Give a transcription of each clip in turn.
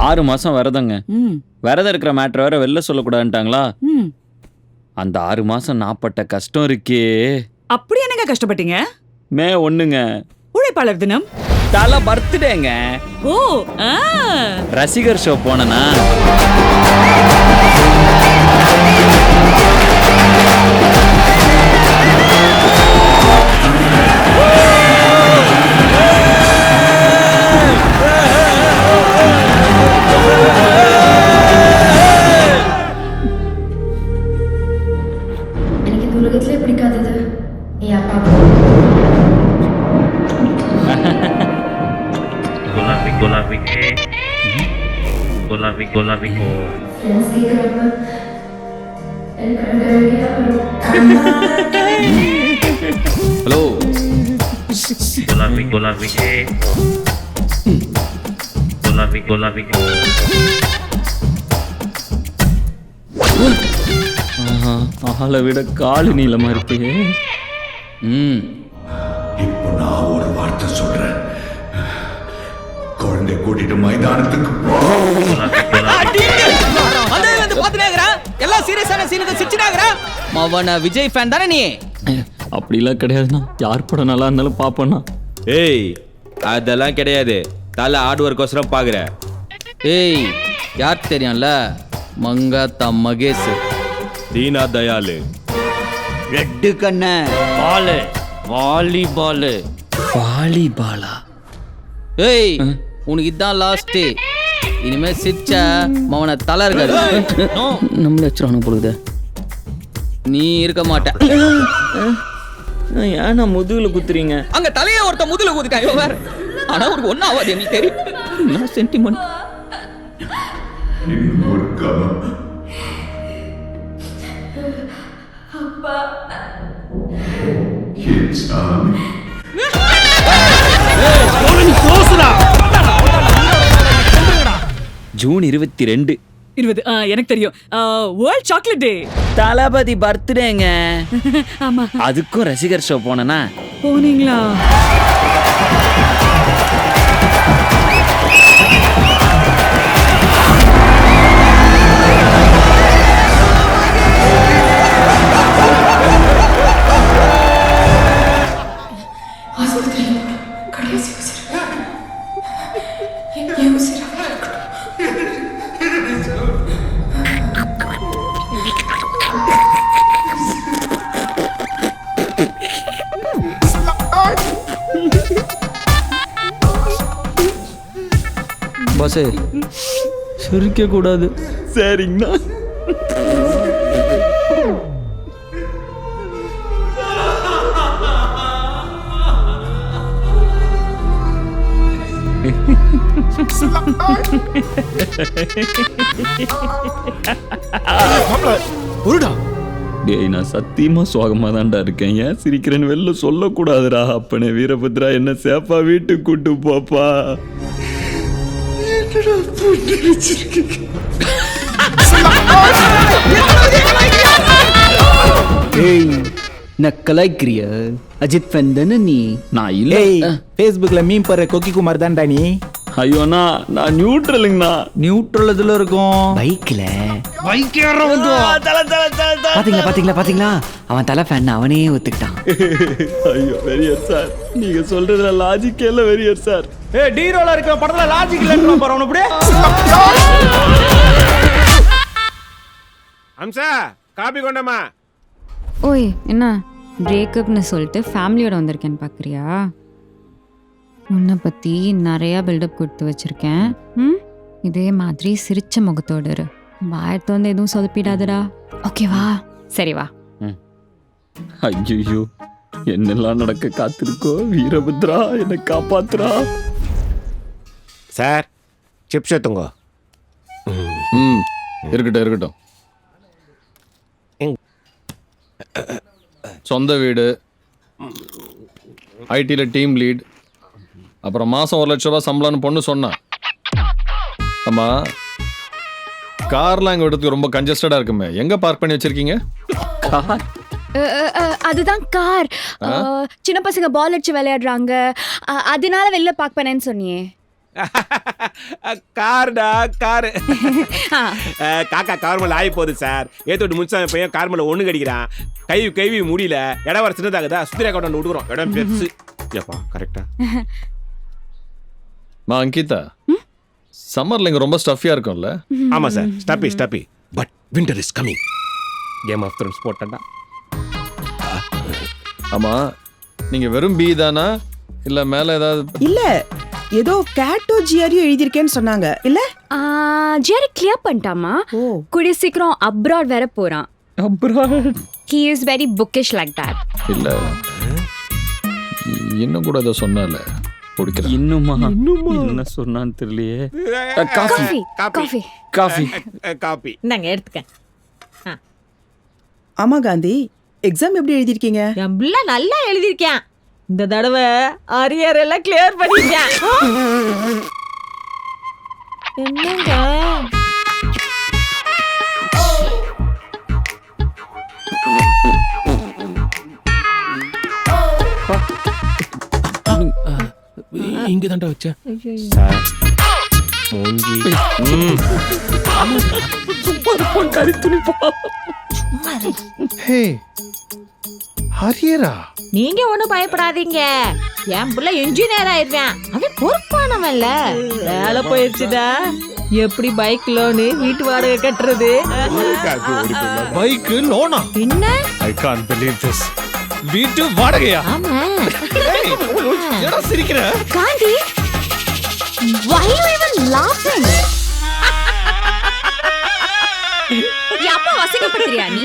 6 மாசம் விரதங்க. விரதம் இருக்கிற மேட்டர் வேற வெளில சொல்லக்கூடாதுட்டாங்களா? அந்த 6 மாசம் நான் பட்ட கஷ்டம் இருக்கே. அப்படி என்னங்க கஷ்டப்பட்டீங்க? மே 1ங்க உழைப்பாளர் தினம். தல பர்த்டேங்க. ஓ ரசிகர் ஷோ போனனா. எனக்கு இந்த உலகத்திலே பிடிக்காதது என் அப்பா. Golabi ko. ஃப்ரெண்ட்ஸ் கேட்குறப்ப எனக்கு அழுகையா வரும். Hello. Golabi ke. Golabi ko. ஆளை விட காலு நீளமா இருக்கு. இப்போ நான் ஒரு வார்த்தை சொல்றேன். குழந்தை கூட்டிட்டு மைதானத்துக்கு போ. எல்லாம் சீரியஸான சீனுக்கு சிரிச்சினாங்கறா. மவன விஜய் ஃபேன் தானே நீ? அப்படிலாம் கிடையாதுண்ணா. யார் படம் நல்லா இருந்தாலும் பாப்பேண்ணா. ஏய் அதெல்லாம் கிடையாது. தலை ஹார்ட் ஒர்க்கோசரம் பாக்குற. ஏய் யார் தெரியும்ல? மங்காத்தா மகேஷ். தீனா தயாலு. ரெட்டு கண்ண பால் வாலிபால். வாலிபாலா? ஏய் உனக்கு இதான் லாஸ்ட். இனிமே சிரிச்ச மவன தலை இருக்காது. நம்மள வச்சிருவானு போகுது. நீ இருக்க மாட்ட. ஏன்னா முதுகுல குத்துறீங்க? அங்க தலைய ஒருத்த முதுகுல குதிக்கான் இவன் வேற. ஆனா உனக்கு ஒன்னும் ஆகாது நீ தெரியும். நான் சென்டிமெண்ட். இன்னொரு கவனம். அப்பா என் சாமி. ஜூன் 22. 20. எனக்கு தெரியும். World chocolate day. தளபதி பர்த்டேங்க. ஆமா. அதுக்கும் ரசிகர் ஷோ போனனா. போனீங்களா? ஆஸ்பத்திரி கடைசி உசிறு என் உசிராக இருக்கட்டும். பாஸ் சிரிக்க கூடாது. சரிங்கண்ணா. டேய் நான் சத்தியமா சோகமா தான்டா இருக்கேன். ஏன் சிரிக்கிறேன்னு வெளில சொல்லக்கூடாதுடா. அப்பனே வீரபத்ரா என்ன சேஃபா வீட்டுக்கு கூட்டு போப்பா. நக்கலாய்க்கிறிய அஜித் ஃபேன் தானே நீ? நான் இல்ல. ஃபேஸ்புக்ல மீம் பண்ற கொக்கி குமார் தான்டா நீ. ஐயோண்ணா நான் நியூட்ரலுங்கண்ணா. நியூட்ரல் இதுல இருக்கும். பைக்ல பாத்தீங்களா அவன் தலை ஃபேன் அவனே ஒத்துக்கிட்டான். ஐயோ வெரியர் சார், நீங்க சொல்றதுல லாஜிக்கே இல்ல வெரியர் சார். டி ரோல இருக்கிற படத்துல லாஜிக் இல்லன்னு போறவன அப்படியே. அம்சா காபி கொண்டமா. ஓய் என்ன பிரேக்கப்னு சொல்லிட்டு ஃபேமிலியோட வந்திருக்கேன்னு பார்க்குறியா? உன்னை பற்றி நிறையா பில்டப் கொடுத்து வச்சுருக்கேன். இதே மாதிரி சிரிச்ச முகத்தோடு இரு. வாயத்தை வந்து எதுவும் சொதப்பிடாதடா. ஓகேவா? சரி வா. ஐயோ என்னெல்லாம் நடக்க காத்திருக்கோ. வீரபத்ரா என்னை காப்பாத்துறா. சார் சிப்ஸ் எடுத்துங்க. இருக்கட்டும். சொந்த வீடு, ஐடியில் டீம் லீட், அப்புறம் மாதம் 1 லட்ச ரூபா சம்பளம்னு பொண்ணு சொன்னான். ஆமாம், கார்லாம் எங்கள் இடத்துக்கு ரொம்ப கன்ஜஸ்டடாக இருக்குமே, எங்கே பார்க் பண்ணி வச்சுருக்கீங்க? கார்? அதுதான் கார். சின்ன பசங்க பால் அடிச்சு விளையாடுறாங்க, அதனால வெளில பார்க் பண்ணேன்னு சொன்னியே. காருடா காரு. காக்கா கார் மேல ஆகி போகுது சார். ஏத்தோட்டு முன்சாமி பையன் கார் மேல ஒண்ணு கடிக்கிறான். கைவி முடியல. இடம் வர சின்னதாகுதா சுத்திரா கொண்டாந்து விடுக்குறோம். இடம் பெருசு. ஏப்பா கரெக்டா? அங்கிதா, சம்மர்ல இங்க ரொம்ப ஸ்டஃபியா இருக்கும்ல? ஆமா sir, stuffy but winter is coming. Game of Thrones போட்டா. ஆமா, நீங்க வெறும் பி தானா இல்ல மேல ஏதாவது? இல்ல, ஏதோ கேட்டோ ஜிஆரியோ எழுதிருக்கேன்னு சொன்னாங்க இல்ல? ஜிஆரி கிளியர் பண்ணிட்டாமா. கூடிய சீக்கிரம் அப்ராட் வேற போறான். அப்புறம் he is very bookish like that. இல்ல, இன்னும் கூட ஏதோ சொன்னால குடிக்கிறேன். இன்னுமா என்ன சொன்னான்னு தெரியலையே. காஃபி காஃபி காஃபி காப்பி நாங்க எடுத்துக்க. ஆமா காந்தி, எக்ஸாம் எப்படி எழுதிருக்கீங்க? என் பிள்ளை நல்லா எழுதியிருக்கேன். இந்த தடவை அரியர் எல்லாம் கிளியர் பண்ணிருக்கேன். என்னங்க இங்க தான்டா வச்சேன் சார். மூஞ்சி ஹே ஹரியரா, நீங்க ஒண்ணும் பயப்படாதீங்க. என் பிள்ளை இன்ஜினியர் ஆயிருவேன். அவன் பொறுப்பானவன்ல. வேலை போயிடுச்சுடா. எப்படி பைக் லோனு வீட்டு வாடகை கட்டுறது? பைக் லோனா? என்ன? I can't believe this. வீட்டு வாடகையா? ஆமா. ஏடா சிரிக்கிற? Gandhi, why you even laughing? அப்பா வசங்கப்படுத்துறியா நீ?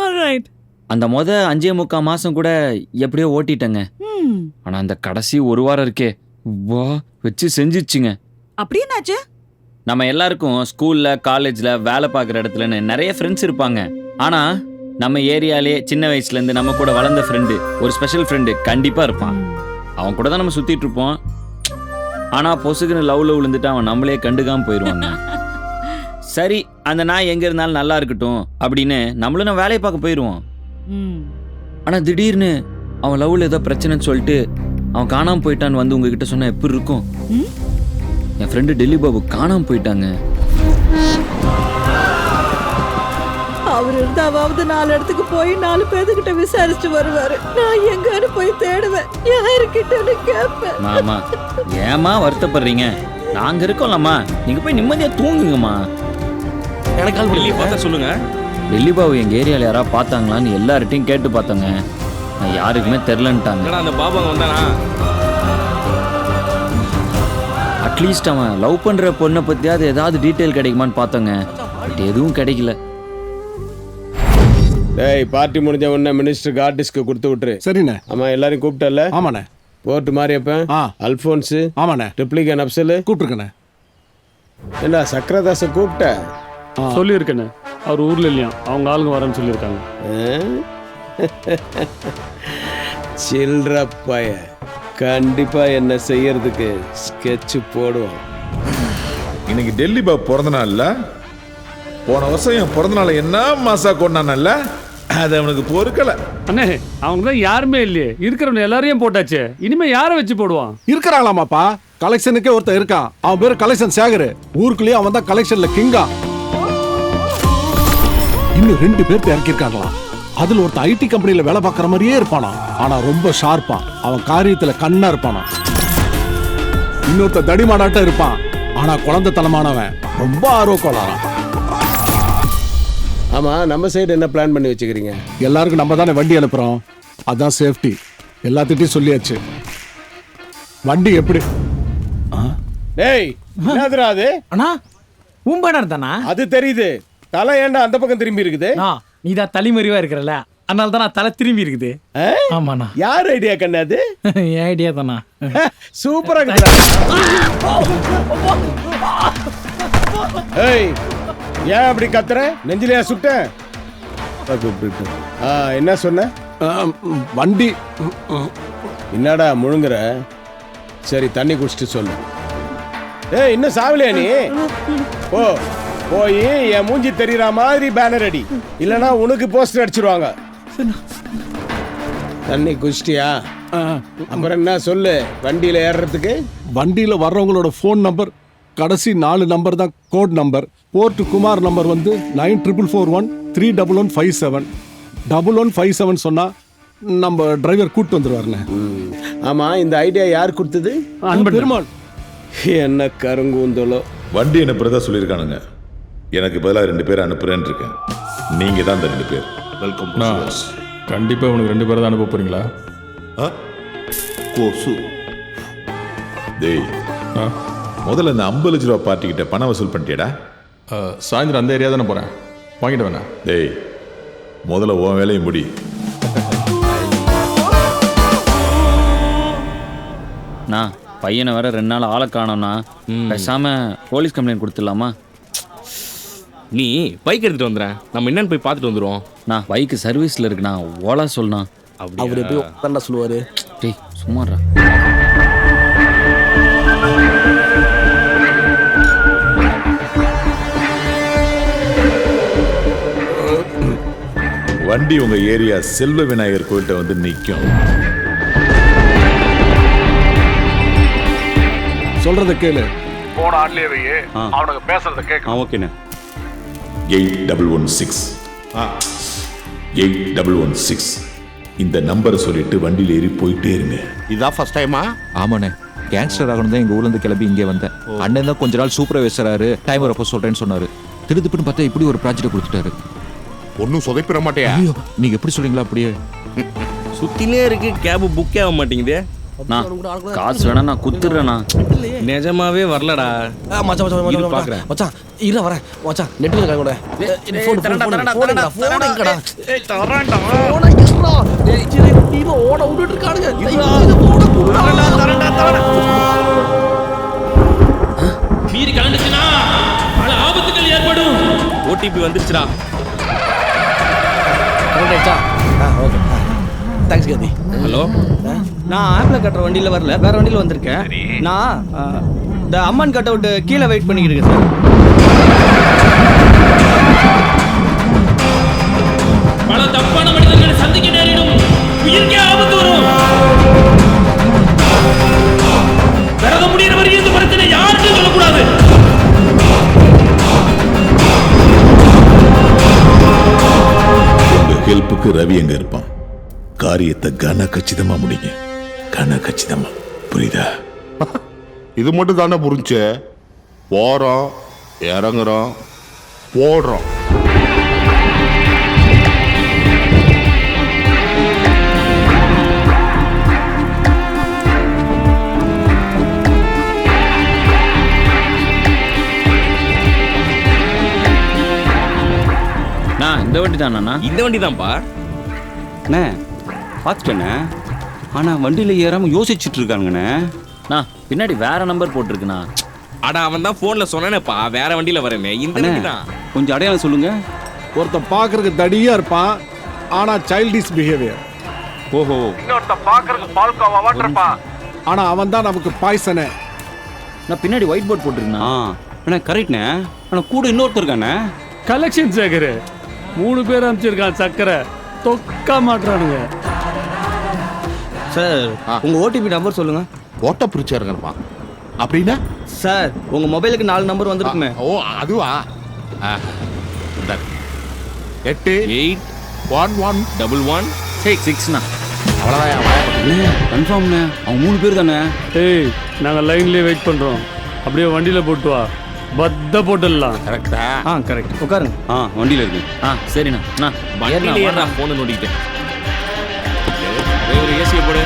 ஆல்ரைட். அந்த 5.25 மாசம் கூட எப்படியோ ஓட்டிட்டேங்க. ஆனா அந்த கடைசி ஒரு வாரம் இருக்கே, வா வச்சு செஞ்சிச்சுங்க. அப்படி என்னாச்சு? நம்ம எல்லாருக்கும் ஸ்கூல்ல காலேஜ்ல வேலை பார்க்குற இடத்துலன்னு நிறைய ஃப்ரெண்ட்ஸ் இருப்பாங்க. ஆனா நம்ம ஏரியாலே சின்ன வயசுல இருந்து நம்ம கூட வளர்ந்த ஃப்ரெண்டு, ஒரு ஸ்பெஷல் ஃப்ரெண்டு கண்டிப்பா இருப்பான். அவன் கூட தான் நம்ம சுத்திட்டு இருப்போம். ஆனா பொசுக்குன்னு லவ்ல விழுந்துட்டு அவன் நம்மளே கண்டுக்காம போயிடுவாங்க. சரி, அந்த நாய் எங்க இருந்தாலும் நல்லா இருக்கட்டும் அப்படின்னு நம்மளும் நம்ம வேலையை பார்க்க போயிடுவோம். ஆனா திடீர்னு அவன் லவ்ல ஏதோ பிரச்சனைன்னு சொல்லிட்டு அவன் காணாம போயிட்டான்னு வந்து உங்ககிட்ட சொன்னா எப்படி இருக்கும்? என் ஃப்ரெண்டு டெல்லி பாபு காணாம போயிட்டாங்க. அவர் இருந்தாவது 4 இடத்துக்கு போய் 4 பேர்கிட்ட விசாரிச்சு வருவாரு. நான் எங்கன்னு போய் தேடுவேன், யாருக்கிட்டன்னு கேட்பேன். மாமா, ஏமா வருத்தப்படுறீங்க? நாங்க இருக்கோம்லம்மா, நீங்க போய் நிம்மதியா தூங்குங்கம்மா. எனக்கு கால் பண்ணி பார்த்தா சொல்லுங்க. டெல்லி பாபு எங்க ஏரியால யாராவது பார்த்தாங்களான்னு எல்லார்ட்டையும் கேட்டு பார்த்தாங்க. நான் யாருக்குமே தெரிலன்ட்டாங்க. அந்த பாபா வந்தானா? அட்லீஸ்ட் அவன் லவ் பண்ற பொண்ணை பத்தியாவது ஏதாவது டீட்டெயில் கிடைக்குமான்னு பார்த்தோங்க. பட் எதுவும் கிடைக்கல. டேய், பார்ட்டி முடிஞ்ச உடனே மினிஸ்டருக்கு ஆர்டிஸ்ட்க்கு கொடுத்து விட்டுரு. சரிண்ணே. ஆமா, எல்லாரையும் கூப்பிட்டல? ஆமாண்ணே. போர்ட் மாரியப்பன், அல்போன்ஸ், ஆமாண்ணே. ட்ரிப்ளிகன் அப்சல் கூப்பிட்டுருக்கண்ணே. என்ன சக்கரதாச கூப்பிட்ட? சொல்லியிருக்கேண்ணே. அவர் ஊர்ல இல்லையா, அவங்க ஆளுங்க வரேன்னு சொல்லியிருக்காங்க. சில்றப்பய கண்டிப்பா என்ன செய்யறதுக்கு ஸ்கெட்ச் போடுவோம். இன்னைக்கு டெல்லி பாபு பிறந்த நாள்ல, போன வருஷம் என் பிறந்த நாள் என்ன மாசா கொண்டானல்ல, அது அவனுக்கு பொறுக்கல. அண்ணே, அவங்க தான் யாருமே இல்லையே, இருக்கிறவங்க எல்லாரையும் போட்டாச்சு. இனிமே யாரை வச்சு போடுவான்? இருக்கிறாங்களாமாப்பா. கலெக்ஷனுக்கே ஒருத்தன் இருக்கான். அவன் பேரு கலெக்ஷன் சேகர். ஊருக்குள்ளேயே அவன் தான் கலெக்ஷன்ல கிங்கா. இன்னும் 2 பேர் இறக்கிருக்காங்களாம். அதுல ஒருத்தன் ஐடி கம்பெனில வேலை பார்க்கற மாதிரியே இருப்பானா. ஆனா ரொம்ப ஷார்ப்பா, அவன் காரியத்துல கண்ணா இருப்பானா. இன்னொருத்த தடிமானாட்டம் இருப்பான். ஆனா குழந்தைத்தனமானவன், ரொம்ப ஆர்வக்கோளாரான். ஆமா, நம்ம சைடு என்ன பிளான் பண்ணி வச்சுக்கிறீங்க? எல்லாருக்கும் நம்ம தானே வண்டி அனுப்புறோம், அதான் சேஃப்டி. எல்லாத்திட்டையும் சொல்லியாச்சு. வண்டி எப்படி? டேய், என்னதுடா அது? அண்ணா, ஊம்பனர் தானா? அது தெரியுது. தலை ஏன்டா அந்த பக்கம் திரும்பி இருக்குது? நீ தான் தலைமறைவா இருக்கிறல, அதனால தான் தலை திரும்பி இருக்குது. ஆமாண்ணா. யார் ஐடியா கண்ணு அது? என் ஐடியா தானா? சூப்பரா இருக்குடா. ஏய், ஏன் அப்படி கத்துற? நெஞ்சிலையா சுட்ட? என்ன சொன்ன? வண்டி. என்னடா முழுங்குற? சரி, தண்ணி குடிச்சிட்டு சொல்லு. ஏய், இன்னும் சாவலையா நீ? போய் என் மூஞ்சி தெரியற மாதிரி பேனர் அடி, இல்லனா உனக்கு போஸ்டர் அடிச்சிருவாங்க. தண்ணி குடிச்சிட்டியா? அப்புறம் என்ன சொல்லு வண்டியில ஏறுறதுக்கு? வண்டியில வர்றவங்களோட ஃபோன் நம்பர் கடைசி 4 நம்பர் தான் கோட் நம்பர். போர்ட் குமார் நம்பர் வந்து 9441311157. 1157 சொன்னா நம்ம டிரைவர் கூட்டு வந்துருவாருண்ணே. ஆமா, இந்த ஐடியா யார் கொடுத்தது? பெருமாள். என்ன கருங்கூந்தலோ. வண்டி அனுப்புறதா சொல்லியிருக்கானுங்க. எனக்கு பதிலாக 2 பேர் அனுப்புறேன்னு இருக்கேன். நீங்க தான் அந்த 2 பேர். வெல்கம். கண்டிப்பாக உனக்கு 2 பேரை தான் அனுப்ப போறீங்களா? கோசு டேய், முதல்ல இந்த 50 லட்ச ரூபா பார்ட்டிக்கிட்ட பணம் வசூல் பண்ணிட்டியடா? சாயந்தரம் அந்த ஏரியா தானே போகிறேன், வாங்கிட்டு வேணா. டேய், முதல்ல உன் வேலையை முடி. நான் பையனை வேற 2 நாள் ஆளை காணோம்னா பேசாம போலீஸ் கம்ப்ளைண்ட் கொடுத்துடலாமா? நீ பைக் எடுத்துட்டு வந்துடுறேன், நம்ம என்னன்னு போய் பார்த்துட்டு வந்துடுவோம். நான் பைக்கு சர்வீஸில் இருக்குண்ணா, ஓலா சொல்லணா. அவர் எப்படி உட்காண்டா சொல்லுவாரு? டேய் சும்மாடா. வண்டி உங்க ஏரியா செல்வ விநாயகர் கோயில்கிட்ட வந்து நிற்கும். சொல்றத கேளு. போன ஆட்லயே வையே, அவனுக்கு பேசுறத கேட்க. ஓகேண்ணே. 8116 8116 இந்த நம்பரை சொல்லிட்டு வண்டியில் ஏறி போயிட்டே இருங்க. இதான் ஃபர்ஸ்ட் டைமா? ஆமாண்ணே, கேங்ஸ்டர் ஆகணும் தான் எங்கள் ஊர்லேருந்து கிளம்பி இங்கே வந்தேன். அண்ணன் தான் கொஞ்ச நாள் சூப்பர்வைசராரு, டைம் வரப்போ சொல்கிறேன்னு சொன்னார். திருதுப்புன்னு பார்த்தா இப்படி ஒரு ப்ராஜெக்ட் கொடுத்துட்டாரு. ஒன்றும் சொதைப்பிட மாட்டேயா? ஐயோ, நீங்கள் எப்படி சொல்றீங்களா அப்படியே? சுத்தினே இருக்கு, கேப் புக்கே ஆக மாட்டேங்குது. நான் காசு வேணா நான் குத்துறேண்ணா. நிஜமாவே வரலடா. மச்சான் பார்க்குறேன் மச்சான் இரு வரேன் மச்சான். நெட்ல கூட ஃபோன் எங்கடா? ஓட விட்டுட்டு இருக்கானுங்க. மீறி கலந்துச்சுனா பல ஆபத்துகள் ஏற்படும். ஓடிபி வந்துருச்சுடா. ஓகே தேங்க்ஸ் கதி. ஹலோ, நான் ஆப்பிள் கட்டுற வண்டியில் வரல, வேற வண்டியில் வந்திருக்கேன். நான் இந்த அம்மன் கட் அவுட் கீழே வெயிட் பண்ணிக்கிட்டு இருக்கேன் சார். பல தப்பான மனிதர்களை சந்திக்க நேரிடும், உயிருக்கே ஆபத்து வரும். விரதம் முடிகிற வரையும் இந்த பிரச்சனை யாருக்கும் சொல்லக்கூடாது. உங்க ஹெல்ப்புக்கு ரவி எங்க இருப்பான். காரியத்தை கன கச்சிதமா முடிங்க, கன கச்சிதமா. புரியுதா? இது மட்டும் தானே புரிஞ்சு. போறோம், இறங்குறோம், போடுறோம். நான் இந்த வண்டி தானா? இந்த வண்டி தான்ப்பா. அண்ணே பார்த்துட்டேண்ணே, ஆனால் வண்டியில் ஏறாமல் யோசிச்சுட்டு இருக்காங்கண்ணே. நான் பின்னாடி வேற நம்பர் போட்டிருக்குண்ணா. அடா, அவன் தான் ஃபோனில் சொன்னானேப்பா வேற வண்டியில் வரேன்னு. இந்த வண்டி தான். கொஞ்சம் அடையாளம் சொல்லுங்க. ஒருத்தன் பார்க்கறதுக்கு தடியா இருப்பான், ஆனா சைல்டிஷ் பிஹேவியர். ஓஹோ. இன்னொருத்த பாக்குறதுக்கு பால்கோவாவான் இருப்பான், ஆனா அவன் தான் நமக்கு பாய்சனே. நான் பின்னாடி ஒயிட் போர்ட் போட்டிருக்கேண்ணா. அண்ணா கரெக்ட்ண்ணே, ஆனால் கூட இன்னொருத்தர் இருக்காண்ணே. கலெக்ஷன் சேகரு 3 பேர் அனுப்பிச்சிருக்கான். சக்கரை தொக்கா மாட்டுறானுங்க சார். உங்கள் ஓடிபி நம்பர் சொல்லுங்க. ஓட்ட பிரிச்சா இருப்பான் அப்படின்னா சார், உங்கள் மொபைலுக்கு 4 நம்பர் வந்திருக்குமே. ஓ அதுவா? 88111166ண்ணா. அவ்வளோதான். கன்ஃபார்ம்ண்ணே, அவங்க 3 பேர் தானே. ஏய், நாங்கள் லைன்லேயே வெயிட் பண்ணுறோம். அப்படியே வண்டியில் போட்டு வா, பத்த போட்டுடலாம். கரெக்டா? கரெக்ட். உட்காருங்க. வண்டியில் இருக்கு. சரிண்ணா. நான் வண்டியில் ஏறா, ஃபோனை நோண்டிக்கிட்டேன். ஒரு ஏசியை போடு.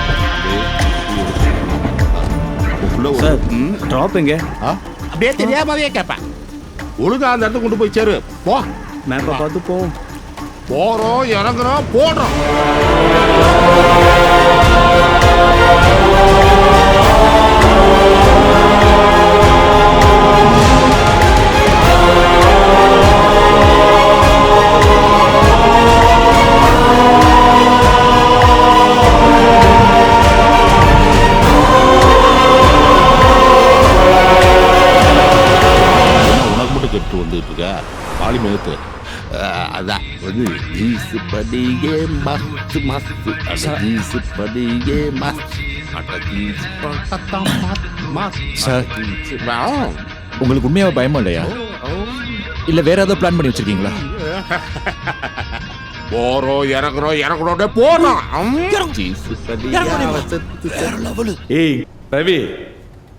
சார், ட்ராப் எங்க? அப்படியே தெரியாமவே கேட்பேன். ஒழுங்கா அந்த இடத்துக்கு கொண்டு போய் சேரு. போ, மேப்பை பார்த்து போவோம். போறோம், இறங்குறோம், போடுறோம். உனக்கு மட்டும் கெட்டு வந்துட்டு இருக்க பாலி மேத்து. அதான் வந்து ஜீஸ் படியே மஸ்த் மஸ்த் அட ஜீஸ் படியே மஸ்த் அட ஜீஸ் பட்டா மஸ்த் சார் உங்களுக்கு உண்மையாக பயமா இல்லையா இல்ல வேற ஏதாவது பிளான் பண்ணி வச்சிருக்கீங்களா? போறோம் இறங்குறோம் போறோம். ஏய் ரவி,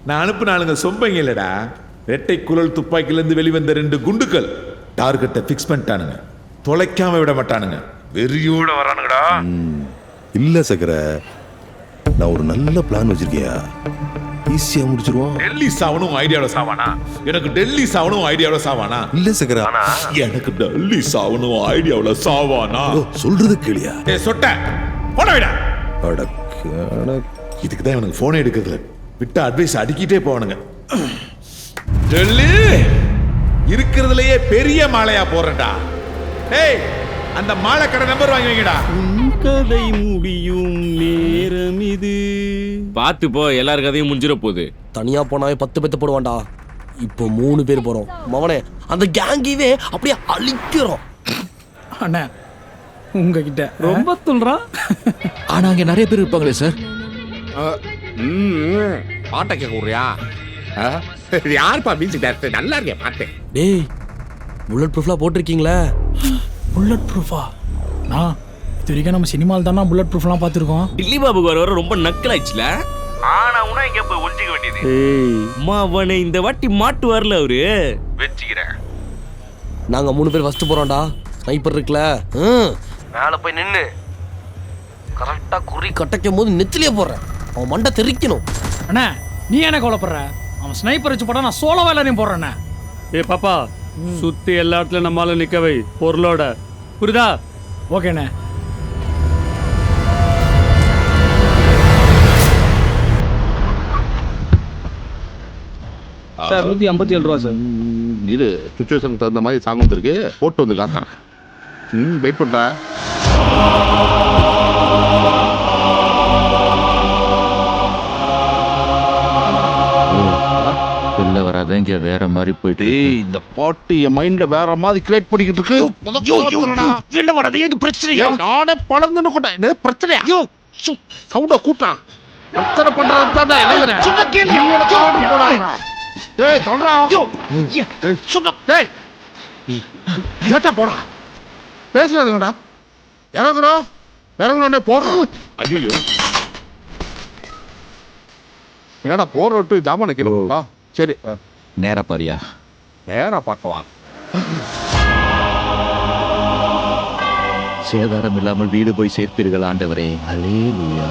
நான் அனுப்புன ஆளுங்க சொம்பங்க இல்லடா. ரெட்டை குழல் துப்பாக்கிலேருந்து வெளிவந்த 2 குண்டுகள் டார்கெட்டை ஃபிக்ஸ் பண்ணிட்டானுங்க. தொலைக்காம விட மாட்டானுங்க. வெறியோட வரானுங்கடா. இல்ல சக்கர, நான் ஒரு நல்ல பிளான் வச்சிருக்கியா, ஈஸியா முடிச்சிருவோம். டெல்லி சாவனும் ஐடியாவோட சாவானா? எனக்கு டெல்லி சாவனும் ஐடியாவோட சாவானா? இல்ல சக்கர, எனக்கு டெல்லி சாவனும் ஐடியாவோட சாவானா? சொல்றது கேளியா? ஏய் சொட்ட போட விடா. அடக்கான இதுக்கு தான் எனக்கு போனே எடுக்கிறது. விட்ட அட்வைஸ் அடிக்கிட்டே போவானுங்க. டெல்லி இருக்கிறதுலயே பெரிய மாலையா போறேன்டா. டேய் அந்த மாலை கடை நம்பர் வாங்கி வைங்கடா. கதை முடியும் நேரம் இது. பார்த்து போ, எல்லார் கதையும் முடிஞ்சிட போகுது. தனியா போனாவே 10 பேத்து போடுவான்டா. இப்போ 3 பேர் போறோம். மவனே அந்த கேங்கிவே அப்படியே அழிக்கிறோம். அண்ணா உங்ககிட்ட ரொம்ப துள்றான். ஆனா அங்க நிறைய பேர் இருப்பாங்களே சார். பாட்டை கேட்க விடுறியா? யாருப்பா மியூசிக் டைரக்டர்? நல்லா இருக்கேன் பாட்டு. டேய் புல்லட் ப்ரூஃப்லாம் போட்டிருக்கீங்களே. புல்லட் ப்ரூஃபா? நான் இது வரைக்கும் நம்ம சினிமாவில் தானே புல்லட் ப்ரூஃப்லாம் பார்த்துருக்கோம். டில்லி பாபுக்கு வர ரொம்ப நக்கலாச்சுல. ஆனா உனா இங்க போய் ஒளிஞ்சிக்க வேண்டியது. அவனை இந்த வாட்டி மாட்டு வரல அவரு. வெச்சிக்கிறேன். நாங்க 3 பேர் ஃபர்ஸ்ட் போறோம்டா. ஸ்னைப்பர் இருக்குல, மேல போய் நின்னு கரெக்டா குறி கட்டைக்கும் போது நெத்திலியே போடுறேன். அவன் மண்டை தெரிக்கணும். அண்ணா நீ என்ன கவலைப்படுற? அவன் ஸ்னைப்பர் வச்சு போட்டா நான் சோலோ வேலையும் போடுறேண்ணே. ஏ பாப்பா, சுத்தி எல்லா இடத்துலயும் நம்மளால நிக்கவை பொருளோட. புரியுதா? ஓகேண்ணே. சார் 157 ரூபா சார். இது சுச்சுவேஷனுக்கு தகுந்த மாதிரி சாங் வந்துருக்கு, போட்டு வந்து காட்டுறேன். வெயிட் பண்ணுறா. சொல்ல வராத, இங்க வேற மாதிரி போயிட்டு. இந்த பாட்டு என் மைண்ட்ல வேற மாதிரி கிரியேட் பண்ணிக்கிட்டு இருக்கு. என்ன வராது? எது பிரச்சனையா? நானே பழந்துன்னு கொண்டேன். என்ன பிரச்சனையா? சவுண்ட கூட்டான். பிரச்சனை பண்றது தான் என்ன? டேய் சொல்றா. டேய் கேட்டா போடா. பேசுறதுங்கடா. இறங்குறோம் போடுறோம். ஐயோ என்னடா போற விட்டு ஜாமான கேளுப்பா. சரி நேரா பாரியா? நேரா பார்க்கவா? சேதாரம் இல்லாமல் வீடு போய் சேர்ப்பீர்கள் ஆண்டவரே. அல்லேலூயா.